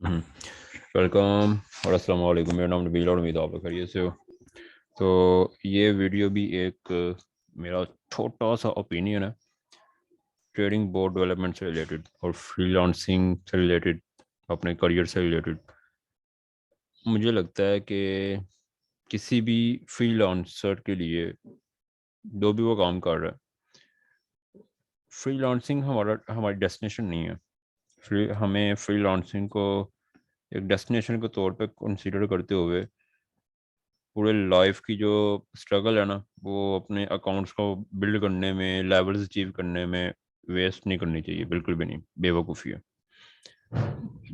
Welcome और अस्सलाम वालेकुम। मेरा नाम नबील और उम्मीद है आप लोग खैरियत से हो। तो ये वीडियो भी एक मेरा छोटा सा ओपिनियन है ट्रेडिंग बोर्ड डेवलपमेंट से रिलेटेड और फ्रीलांसिंग से रिलेटेड, अपने करियर से रिलेटेड। मुझे लगता है कि किसी भी फ्रीलांसर के लिए जो भी वो काम कर रहा है, फ्रीलांसिंग हमारी डेस्टिनेशन नहीं है। हमें फ्रीलांसिंग को एक डेस्टिनेशन के तौर पे कंसीडर करते हुए पूरे लाइफ की जो स्ट्रगल है ना, वो अपने अकाउंट्स को बिल्ड करने में, लेवल्स अचीव करने में वेस्ट नहीं करनी चाहिए। बिल्कुल भी नहीं, बेवकूफ़ी है।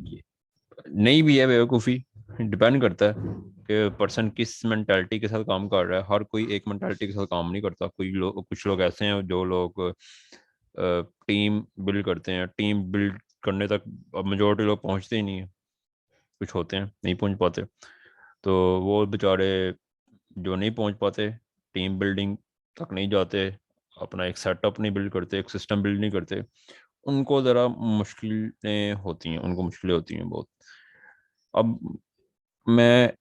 ये नहीं भी है बेवकूफ़ी, डिपेंड करता है कि पर्सन किस मेंटालिटी के साथ काम कर रहा है। हर कोई एक मेंटालिटी के साथ काम नहीं करता। कुछ लोग ऐसे हैं जो लोग टीम बिल्ड करते हैं। टीम बिल्ड करने तक मेजोरिटी लोग पहुंचते ही नहीं है। कुछ होते हैं नहीं पहुंच पाते, तो वो बेचारे जो नहीं पहुंच पाते, टीम बिल्डिंग तक नहीं जाते, अपना एक सेटअप नहीं बिल्ड करते, एक सिस्टम बिल्ड नहीं करते, उनको ज़रा मुश्किलें होती हैं, उनको मुश्किलें होती हैं बहुत। अब मैं,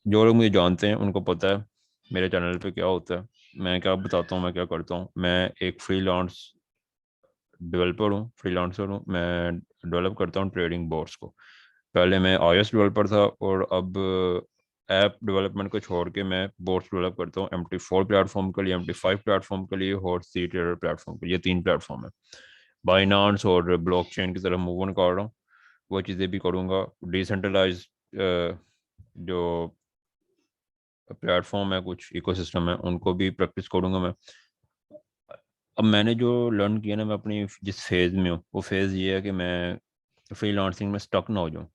जो लोग मुझे जानते हैं उनको पता है मेरे चैनल पे क्या होता है, मैं क्या बताता हूँ, मैं क्या करता हूँ। मैं एक फ्रीलांस डेवलपर हूँ, फ्रीलांसर हूँ। मैं डेवलप करता हूँ ट्रेडिंग बोर्ड्स को। पहले मैं iOS डेवलपर था और अब ऐप डेवलपमेंट को छोड़ के मैं बोर्ड्स डेवलप करता हूँ MT4 प्लेटफॉर्म के लिए, MT5 प्लेटफॉर्म के लिए और सी ट्रेडर प्लेटफॉर्म के लिए। ये 3 प्लेटफॉर्म है। बाइनांस और ब्लॉकचेन की तरफ मूव ऑन कर रहा हूँ, वो चीज़ें भी करूँगा। डिसेंट्रलाइज जो प्लेटफॉर्म है, कुछ इकोसिस्टम है, उनको भी प्रैक्टिस करूँगा मैं। अब मैंने जो लर्न किया ना, मैं अपनी जिस फेज़ में हूँ, वो फेज़ ये है कि मैं फ्रीलांसिंग में स्टक ना हो जाऊँ।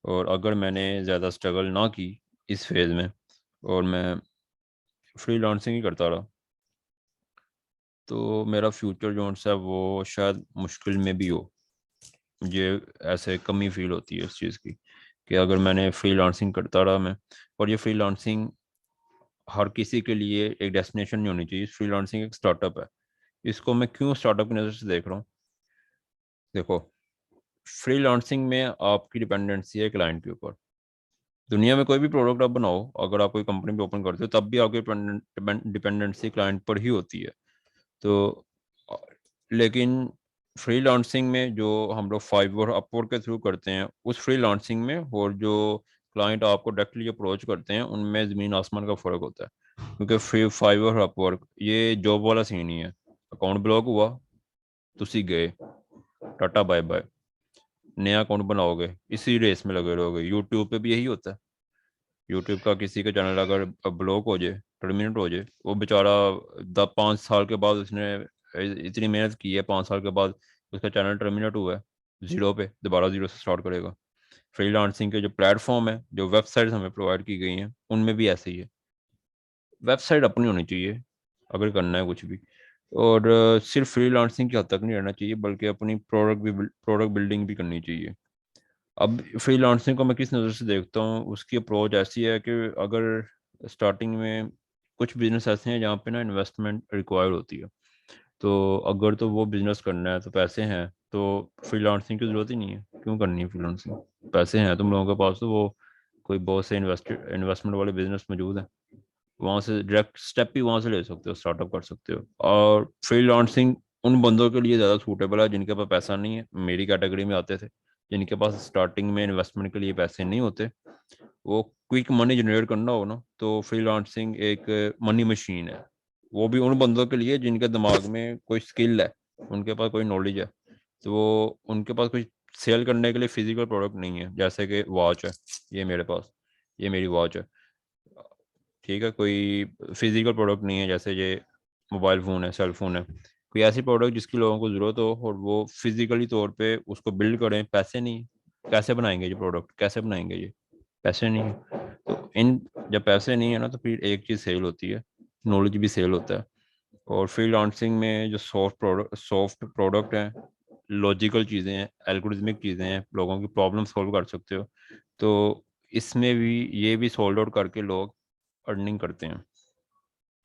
और अगर मैंने ज़्यादा स्ट्रगल ना की इस फेज़ में और मैं फ्रीलांसिंग ही करता रहा, तो मेरा फ्यूचर जो है वो शायद मुश्किल में भी हो। मुझे ऐसे कमी फील होती है इस चीज़ की कि अगर मैंने फ्रीलांसिंग करता रहा मैं, और ये फ्रीलांसिंग हर किसी के लिए एक डेस्टिनेशन नहीं होनी चाहिए। फ्रीलांसिंग एक स्टार्टअप है। इसको मैं क्यों स्टार्टअप की नज़र से देख रहा हूँ? देखो, फ्रीलांसिंग में आपकी डिपेंडेंसी है क्लाइंट के ऊपर। दुनिया में कोई भी प्रोडक्ट आप बनाओ, अगर आप कोई कंपनी भी ओपन करते हो, तब भी आपकी डिपेंडेंसी क्लाइंट पर ही होती है। तो अ, लेकिन फ्रीलांसिंग में जो हम लोग फाइवर अपवर्क के थ्रू करते हैं, उस फ्रीलांसिंग में और जो क्लाइंट आपको डायरेक्टली अप्रोच करते हैं, उनमें ज़मीन आसमान का फ़र्क होता है। क्योंकि फ्री फाइवर अपवर्क ये जॉब वाला सीन ही है। अकाउंट ब्लॉक हुआ, तुसी गए, टाटा बाय बाय, नया अकाउंट बनाओगे, इसी रेस में लगे रहोगे। यूट्यूब पे भी यही होता है। यूट्यूब का किसी का चैनल अगर ब्लॉक हो जाए, टर्मिनेट हो जाए, वो बेचारा 5 साल के बाद उसने इतनी मेहनत की है, 5 साल के बाद उसका चैनल टर्मिनेट हुआ है, जीरो पे दोबारा जीरो से स्टार्ट करेगा। फ्रीलांसिंग के जो प्लेटफॉर्म है, जो वेबसाइट्स हमें प्रोवाइड की गई हैं, उनमें भी ऐसे ही है। वेबसाइट अपनी होनी चाहिए अगर करना है कुछ भी। और सिर्फ फ्रीलांसिंग की हद तक नहीं रहना चाहिए, बल्कि अपनी प्रोडक्ट बिल्डिंग भी करनी चाहिए। अब फ्रीलांसिंग को मैं किस नज़र से देखता हूँ, उसकी अप्रोच ऐसी है कि अगर स्टार्टिंग में कुछ बिजनेस ऐसे हैं जहाँ पे ना इन्वेस्टमेंट रिक्वायर होती है, तो अगर तो वो बिजनेस करना है, तो पैसे हैं, तो फ्रीलांसिंग की ज़रूरत ही नहीं है। क्यों करनी है फ्रीलांसिंग? पैसे हैं तुम लोगों के पास, तो वो कोई बहुत से इन्वेस्टमेंट वाले बिजनेस मौजूद हैं, वहाँ से डायरेक्ट स्टेप भी वहाँ से ले सकते हो, स्टार्टअप कर सकते हो। और फ्रीलांसिंग उन बंदों के लिए ज़्यादा सूटेबल है जिनके पास पैसा नहीं है। मेरी कैटेगरी में आते थे, जिनके पास स्टार्टिंग में इन्वेस्टमेंट के लिए पैसे नहीं होते, वो क्विक मनी जनरेट करना हो ना, तो फ्रीलांसिंग एक मनी मशीन है। वो भी उन बंदों के लिए जिनके दिमाग में कोई स्किल है, उनके पास कोई नॉलेज है, तो वो उनके पास कुछ सेल करने के लिए फिजिकल प्रोडक्ट नहीं है। जैसे कि वॉच है, ये मेरे पास, ये मेरी वॉच है, ठीक है। कोई फिजिकल प्रोडक्ट नहीं है, जैसे ये मोबाइल फ़ोन है, सेल फोन है। कोई ऐसी प्रोडक्ट जिसकी लोगों को ज़रूरत हो और वो फिजिकली तौर पे उसको बिल्ड करें, पैसे नहीं। कैसे बनाएंगे ये प्रोडक्ट, कैसे बनाएंगे ये? पैसे नहीं है। तो इन जब पैसे नहीं है ना, तो फिर एक चीज़ सेल होती है, नॉलेज भी सेल होता है। और फ्रीलांसिंग में जो सॉफ्ट प्रोडक्ट हैं, लॉजिकल चीज़ें हैं, एल्गोरिथमिक चीज़ें हैं, लोगों की प्रॉब्लम सॉल्व कर सकते हो, तो इसमें भी ये भी सोल्ड आउट करके लोग अर्निंग करते हैं।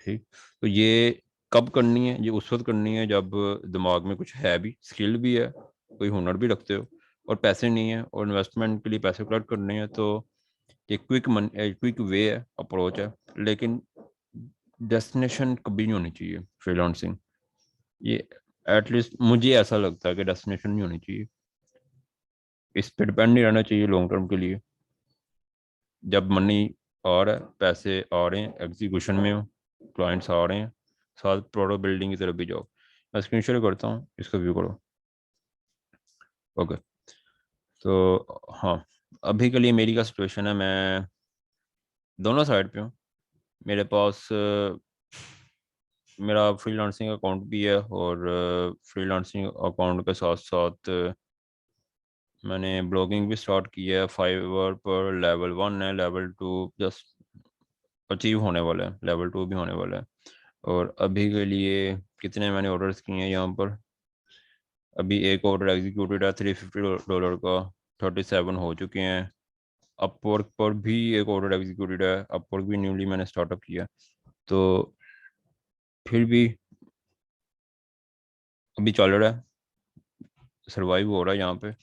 ठीक। तो ये कब करनी है? ये उस वक्त करनी है जब दिमाग में कुछ है भी, स्किल भी है, कोई हुनर भी रखते हो, और पैसे नहीं है और इन्वेस्टमेंट के लिए पैसे कलेक्ट करने हैं, तो ये क्विक वे है, अप्रोच है, लेकिन डेस्टिनेशन कभी नहीं होनी चाहिए फ्रीलांसिंग। ये एटलीस्ट मुझे ऐसा लगता है कि डेस्टिनेशन नहीं होनी चाहिए, इस पर डिपेंड नहीं रहना चाहिए लॉन्ग टर्म के लिए। जब मनी आ रहा है, पैसे आ रहे हैं, एग्जीक्यूशन में हो, क्लाइंट्स आ रहे हैं, साथ प्रोडक्ट बिल्डिंग की तरफ भी जाओ। मैं स्क्रीन शेयर करता हूँ, इसको व्यू करो। ओके, तो हाँ, अभी के लिए मेरी क्या सिचुएशन है, मैं दोनों साइड पे हूँ। मेरे पास मेरा फ्रीलांसिंग अकाउंट भी है, और फ्रीलांसिंग अकाउंट के साथ साथ मैंने ब्लॉगिंग भी स्टार्ट की है। फाइवर पर लेवल 1 है, लेवल 2 जस्ट अचीव होने वाला है, लेवल 2 भी होने वाला है। और अभी के लिए कितने मैंने ऑर्डर्स किए हैं यहाँ पर, अभी एक ऑर्डर एग्जीक्यूटेड है $350 का, 37 हो चुके हैं। अपवर्क पर भी एक ऑर्डर एग्जीक्यूटेड है, अपवर्क भी न्यूली मैंने स्टार्टअप किया। तो फिर भी अभी चल रहा है, सर्वाइव हो रहा है यहाँ पे।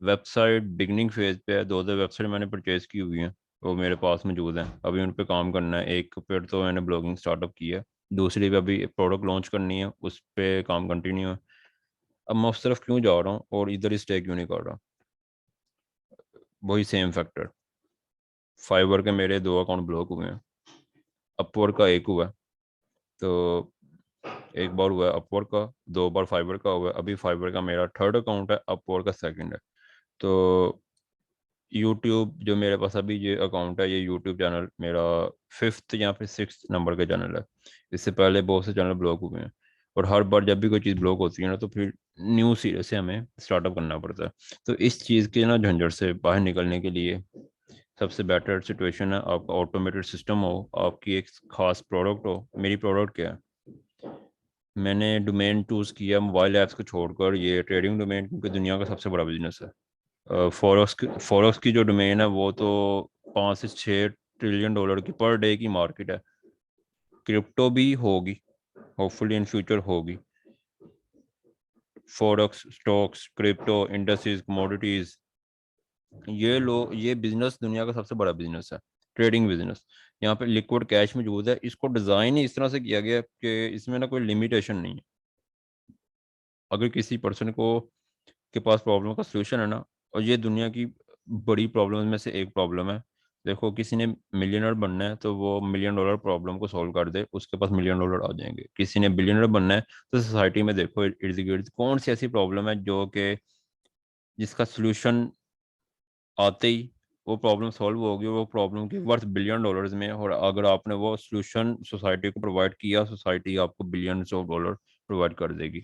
वेबसाइट बिगनिंग फेज पे है, दो वेबसाइट मैंने परचेज की हुई हैं, वो मेरे पास मौजूद हैं, अभी उन पे काम करना है। एक पर तो मैंने ब्लॉगिंग स्टार्टअप की है, दूसरी पे अभी प्रोडक्ट लॉन्च करनी है, उस पे काम कंटिन्यू है। अब मैं उस तरफ क्यों जा रहा हूँ और इधर ही स्टे क्यों नहीं कर रहा, वही सेम फैक्टर। फाइवर के मेरे 2 अकाउंट ब्लॉक हुए हैं, अपवर्क का एक हुआ है। तो एक बार हुआ है अपवर्क का, 2 बार फाइबर का हुआ है, अभी फाइबर का मेरा थर्ड अकाउंट है, अपवर्क का सेकंड है। तो यूट्यूब जो मेरे पास अभी ये अकाउंट है, ये यूट्यूब चैनल मेरा 5th या फिर 6th नंबर का चैनल है। इससे पहले बहुत से चैनल ब्लॉक हुए हैं, और हर बार जब भी कोई चीज़ ब्लॉक होती है ना, तो फिर न्यू सिरे से हमें स्टार्टअप करना पड़ता है। तो इस चीज़ के ना झंझट से बाहर निकलने के लिए सबसे बेटर सिचुएशन है आपका ऑटोमेटेड सिस्टम हो, आपकी एक खास प्रोडक्ट हो। मेरी प्रोडक्ट क्या है, मैंने डोमेन चूज़ किया मोबाइल ऐप्स को छोड़कर, ये ट्रेडिंग डोमेन, क्योंकि दुनिया का सबसे बड़ा बिजनेस है। फॉरेक्स की जो डोमेन है वो तो 5 से 6 ट्रिलियन डॉलर की पर डे की मार्केट है। क्रिप्टो भी होगी, होपफुली इन फ्यूचर होगी। Forex, stocks, crypto, industries, commodities, ये बिजनेस दुनिया का सबसे बड़ा बिजनेस है, ट्रेडिंग बिजनेस। यहाँ पे लिक्विड कैश मौजूद है, इसको डिज़ाइन ही इस तरह से किया गया है कि इसमें ना कोई लिमिटेशन नहीं है। अगर किसी पर्सन को के पास प्रॉब्लम का सोल्यूशन है ना, और ये दुनिया की बड़ी प्रॉब्लम में से एक प्रॉब्लम है। देखो, किसी ने मिलियनर बनना है तो वो $1 मिलियन प्रॉब्लम को सॉल्व कर दे, उसके पास $1 मिलियन आ जाएंगे। किसी ने बिलियनर बनना है, तो सोसाइटी में देखो इर्द गिर्द कौन सी ऐसी प्रॉब्लम है जो कि जिसका सोल्यूशन आते ही वो प्रॉब्लम सॉल्व होगी, वो प्रॉब्लम की वर्थ $1 बिलियन में है, और अगर आपने वो सोल्यूशन सोसाइटी को प्रोवाइड किया, सोसाइटी आपको $बिलियंस प्रोवाइड कर देगी।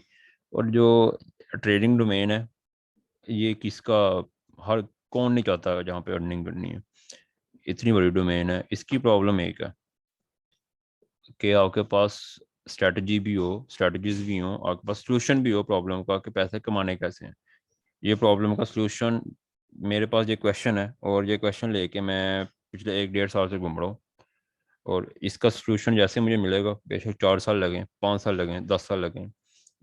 और जो ट्रेडिंग डोमेन है, ये किसका, हर कौन नहीं चाहता जहाँ पे अर्निंग करनी है। इतनी बड़ी डोमेन है, इसकी प्रॉब्लम एक है कि आपके पास स्ट्रेटजीज भी हो, आपके पास सोल्यूशन भी हो प्रॉब्लम का कि पैसे कमाने कैसे हैं। ये प्रॉब्लम का सोल्यूशन, मेरे पास ये क्वेश्चन है, और ये क्वेश्चन लेके मैं पिछले 1 डेढ़ साल से घूम रहा हूँ। और इसका सोल्यूशन जैसे मुझे मिलेगा, बेशक 4 साल लगें, 5 साल लगें, 10 साल लगें,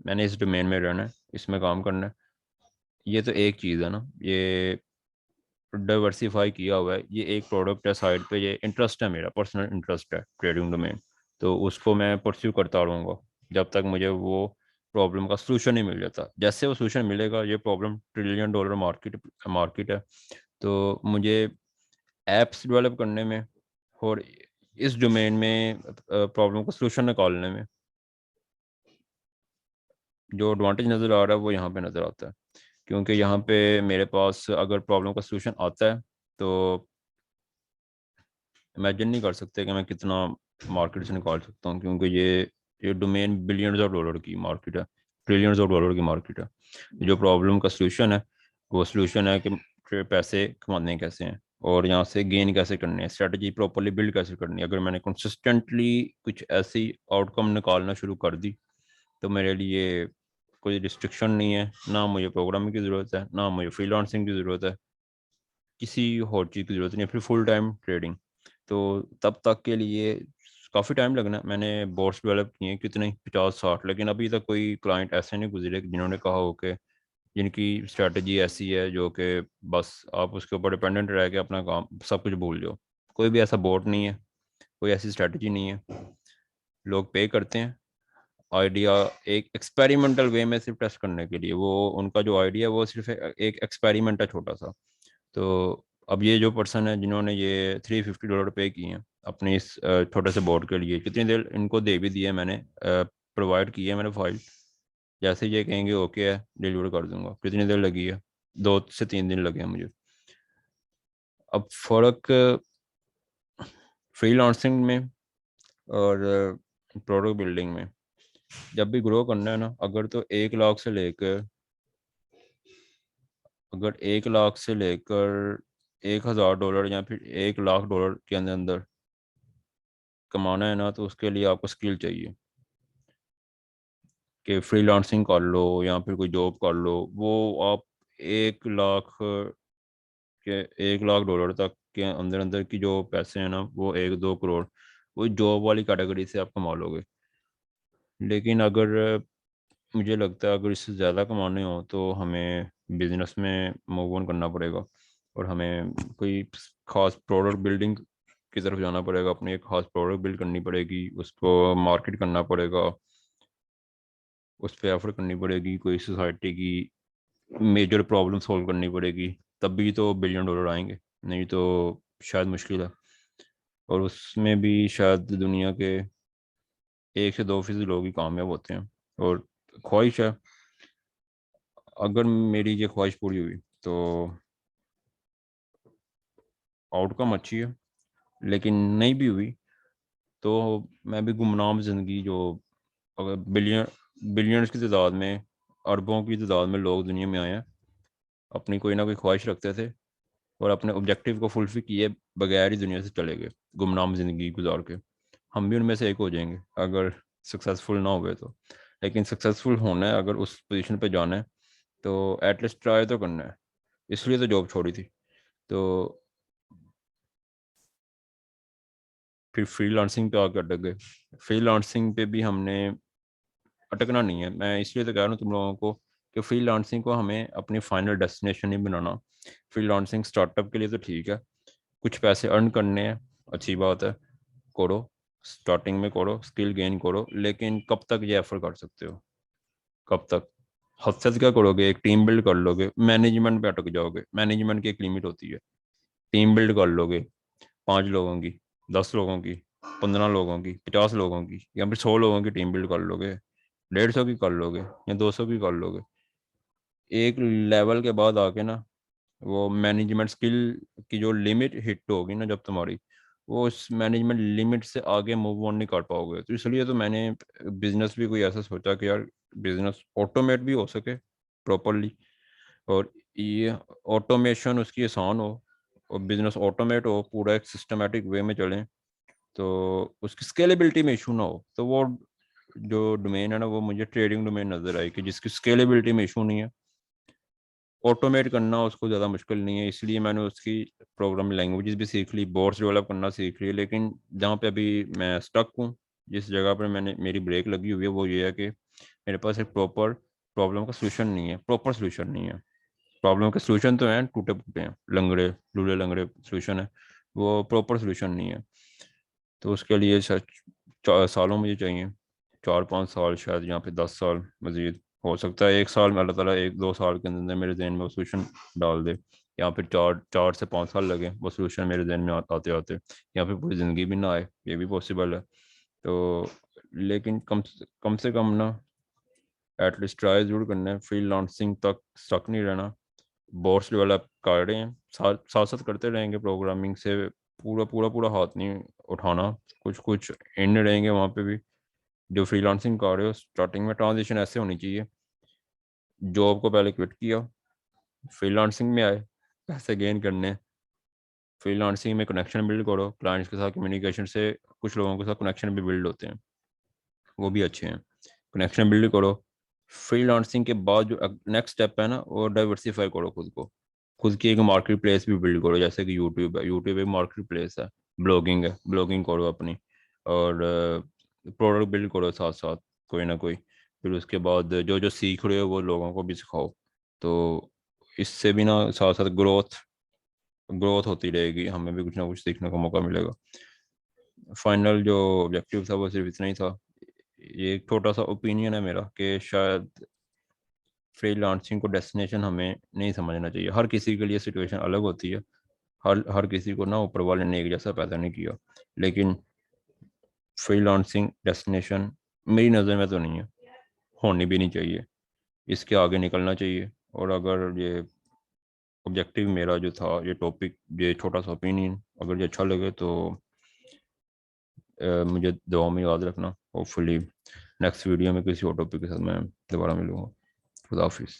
मैंने इस डोमेन में रहना है, इसमें काम करना है। ये तो एक चीज़ है ना, ये डाइवर्सिफाई किया हुआ है, ये एक प्रोडक्ट है साइड पे, ये इंटरेस्ट है, मेरा पर्सनल इंटरेस्ट है ट्रेडिंग डोमेन। तो उसको मैं परस्यू करता रहूँगा जब तक मुझे वो प्रॉब्लम का सोल्यूशन नहीं मिल जाता। जैसे वो सोल्यूशन मिलेगा, ये प्रॉब्लम $1 ट्रिलियन मार्केट है, तो मुझे एप्स डेवलप करने में और इस डोमेन में प्रॉब्लम का सोल्यूशन निकालने में जो एडवांटेज नज़र आ रहा है वो यहाँ पे नज़र आता है। क्योंकि यहाँ पे मेरे पास अगर प्रॉब्लम का सोल्यूशन आता है, तो इमेजिन नहीं कर सकते कि मैं कितना मार्केट से निकाल सकता हूँ, क्योंकि ये डोमेन $बिलियंस की मार्केट है, $ट्रिलियंस की मार्केट है। जो प्रॉब्लम का सोल्यूशन है, वो सोल्यूशन है कि पैसे कमाने कैसे हैं, और यहाँ से गेन कैसे करने हैं, स्ट्रेटजी प्रॉपरली बिल्ड कैसे करनी है। अगर मैंने कंसिस्टेंटली कुछ ऐसी आउटकम निकालना शुरू कर दी, तो मेरे लिए कोई रिस्ट्रिक्शन नहीं है, ना मुझे प्रोग्रामिंग की ज़रूरत है, ना मुझे फ्रीलांसिंग की ज़रूरत है, किसी और चीज़ की ज़रूरत नहीं है, फिर फुल टाइम ट्रेडिंग। तो तब तक के लिए काफ़ी टाइम लगना है। मैंने बोर्ड्स डेवलप किए हैं कितने, 50-60, लेकिन अभी तक कोई क्लाइंट ऐसे नहीं गुजरे जिन्होंने कहा हो कि जिनकी स्ट्रेटजी ऐसी है जो कि बस आप उसके ऊपर डिपेंडेंट रह के अपना काम सब कुछ भूल जाओ। कोई भी ऐसा बोट नहीं है, कोई ऐसी स्ट्रेटजी नहीं है। लोग पे करते हैं आइडिया एक एक्सपेरिमेंटल वे में सिर्फ टेस्ट करने के लिए। वो उनका जो आइडिया है वो सिर्फ एक एक्सपेरिमेंट है छोटा सा। तो अब ये जो पर्सन है जिन्होंने ये $350 पे किए हैं अपने इस छोटे से बोर्ड के लिए, कितनी देर इनको दे भी दिए मैंने, प्रोवाइड की है मैंने फाइल। जैसे ये कहेंगे ओके है डिलीवर कर दूंगा। कितनी देर लगी है? 2 से 3 दिन लगे हैं मुझे। अब फ़र्क फ्रीलांसिंग में और प्रोडक्ट बिल्डिंग में, जब भी ग्रो करना है ना, अगर 1 लाख से लेकर $1,000 या फिर $1 लाख के अंदर अंदर कमाना है ना, तो उसके लिए आपको स्किल चाहिए कि फ्रीलांसिंग कर लो या फिर कोई जॉब कर लो। वो आप 1 लाख के $1 लाख तक के अंदर अंदर की जो पैसे हैं ना, वो 1-2 करोड़ वो जॉब वाली कैटेगरी से आप कमा लोगे। लेकिन अगर मुझे लगता है अगर इससे ज़्यादा कमाने हो तो हमें बिजनेस में मूव ऑन करना पड़ेगा, और हमें कोई खास प्रोडक्ट बिल्डिंग की तरफ जाना पड़ेगा। अपनी एक खास प्रोडक्ट बिल्ड करनी पड़ेगी, उसको मार्केट करना पड़ेगा, उस पर एफर्ट करनी पड़ेगी, कोई सोसाइटी की मेजर प्रॉब्लम सॉल्व करनी पड़ेगी। तब भी तो $1 बिलियन आएंगे, नहीं तो शायद मुश्किल है। और उसमें भी शायद दुनिया के 1 से 2% लोग ही कामयाब होते हैं। और ख्वाहिश है, अगर मेरी ये ख्वाहिश पूरी हुई तो आउटकम अच्छी है। लेकिन नहीं भी हुई तो मैं भी गुमनाम ज़िंदगी जो, अगर बिलियंस की तादाद में, अरबों की तादाद में लोग दुनिया में आए हैं, अपनी कोई ना कोई ख्वाहिश रखते थे और अपने ऑब्जेक्टिव को फुलफिल किए बगैर ही दुनिया से चले गए गुमनाम ज़िंदगी गुजार के। हम भी उनमें से एक हो जाएंगे अगर सक्सेसफुल ना हुए तो। लेकिन सक्सेसफुल होना है, अगर उस पोजीशन पे जाना है तो एटलीस्ट ट्राई तो करना है। इसलिए तो जॉब छोड़ी थी। तो फिर फ्रीलांसिंग पे आकर अटक गए। फ्रीलांसिंग पे भी हमने अटकना नहीं है। मैं इसलिए तो कह रहा हूँ तुम लोगों को कि फ्रीलांसिंग को हमें अपनी फाइनल डेस्टिनेशन नहीं बनाना। फ्रीलांसिंग स्टार्टअप के लिए तो ठीक है, कुछ पैसे अर्न करने हैं, अच्छी बात है, करो, स्टार्टिंग में करो, स्किल गेन करो। लेकिन कब तक ये एफर्ट कर सकते हो? कब तक? हद से क्या करोगे? एक टीम बिल्ड कर लोगे, मैनेजमेंट पे अटक जाओगे। मैनेजमेंट की एक लिमिट होती है। टीम बिल्ड कर लोगे 5 लोगों की, 10 लोगों की, 15 लोगों की, 50 लोगों की, या फिर 100 लोगों की टीम बिल्ड कर लोगे, 150 की कर लोगे या 200 की कर लोगे। एक लेवल के बाद आके ना, वो मैनेजमेंट स्किल की जो लिमिट हिट होगी ना जब तुम्हारी, वो उस मैनेजमेंट लिमिट से आगे मूव ऑन नहीं कर पाओगे। तो इसलिए तो मैंने बिजनेस भी कोई ऐसा सोचा कि यार बिजनेस ऑटोमेट भी हो सके प्रॉपरली, और ये ऑटोमेशन उसकी आसान हो और बिजनेस ऑटोमेट हो, पूरा एक सिस्टमेटिक वे में चलें, तो उसकी स्केलेबिलिटी में इशू ना हो। तो वो जो डोमेन है ना, वो मुझे ट्रेडिंग डोमेन नज़र आई कि जिसकी स्केलेबिलिटी में इशू नहीं है, ऑटोमेट करना उसको ज़्यादा मुश्किल नहीं है। इसलिए मैंने उसकी प्रोग्रामिंग लैंग्वेजेस भी सीख ली, बोर्ड्स डेवलप करना सीख ली। लेकिन जहाँ पे अभी मैं स्टक हूँ, जिस जगह पर मेरी ब्रेक लगी हुई है, वो ये है कि मेरे पास एक प्रॉपर प्रॉब्लम का सोल्यूशन नहीं है, प्रॉपर सोल्यूशन नहीं है। प्रॉब्लम के सोल्यूशन तो हैं, टूटे फूटे हैं, लंगड़े लूले लंगड़े सोल्यूशन है, वो प्रॉपर सोल्यूशन नहीं है। तो उसके लिए सालों मुझे चाहिए, 4-5 साल, शायद यहाँ पे 10 साल मजीद। हो सकता है 1 साल में अल्लाह ताला 1-2 साल के अंदर मेरे जहन में वो सोल्यूशन डाल दे, या फिर 4 से 5 साल लगे वो सोल्यूशन मेरे जहन में आते आते, या फिर पूरी ज़िंदगी भी ना आए, ये भी पॉसिबल है। तो लेकिन कम से कम ना, एटलीस्ट ट्राई जरूर करना है। फ्रीलांसिंग तक स्टक नहीं रहना। बोर्ड्स डेवलप कर रहे हैं, साथ साथ करते रहेंगे। प्रोग्रामिंग से पूरा पूरा पूरा हाथ नहीं उठाना, कुछ कुछ एंड रहेंगे वहाँ पे भी। जो फ्रीलांसिंग कर रहे हो, स्टार्टिंग में ट्रांजिशन ऐसे होनी चाहिए, जॉब को पहले क्विट किया, फ्रीलांसिंग में आए, पैसे गेन करने, फ्रीलांसिंग में कनेक्शन बिल्ड करो क्लाइंट्स के साथ, कम्युनिकेशन से कुछ लोगों के साथ कनेक्शन भी बिल्ड होते हैं, वो भी अच्छे हैं, कनेक्शन बिल्ड करो। फ्रीलांसिंग के बाद जो नेक्स्ट स्टेप है ना, वो डाइवर्सिफाई करो खुद को, खुद की एक मार्केट प्लेस भी बिल्ड करो। जैसे कि यूट्यूब है, यूट्यूब एक मार्केट प्लेस है। ब्लॉगिंग है, ब्लॉगिंग करो अपनी, और प्रोडक्ट बिल्ड करो साथ साथ कोई ना कोई। फिर उसके बाद जो जो सीख रहे हो वो लोगों को भी सिखाओ, तो इससे भी ना साथ साथ ग्रोथ होती रहेगी, हमें भी कुछ ना कुछ सीखने का मौका मिलेगा। फाइनल जो ऑब्जेक्टिव था वो सिर्फ इतना ही था। ये एक छोटा सा ओपिनियन है मेरा कि शायद फ्रीलांसिंग को डेस्टिनेशन हमें नहीं समझना चाहिए। हर किसी के लिए सिचुएशन अलग होती है, हर किसी को ना ऊपर वाले ने एक जैसा पैदा नहीं किया, लेकिन फ्रीलांसिंग डेस्टिनेशन मेरी नज़र में तो नहीं है, होनी भी नहीं चाहिए, इसके आगे निकलना चाहिए। और अगर ये ऑब्जेक्टिव मेरा जो था, ये टॉपिक, ये छोटा सा ओपिनियन अगर ये अच्छा लगे तो मुझे दुआ में याद रखना। होपफुली नेक्स्ट वीडियो में किसी और टॉपिक के साथ मैं दोबारा मिलूँगा। खुदा हाफिज़।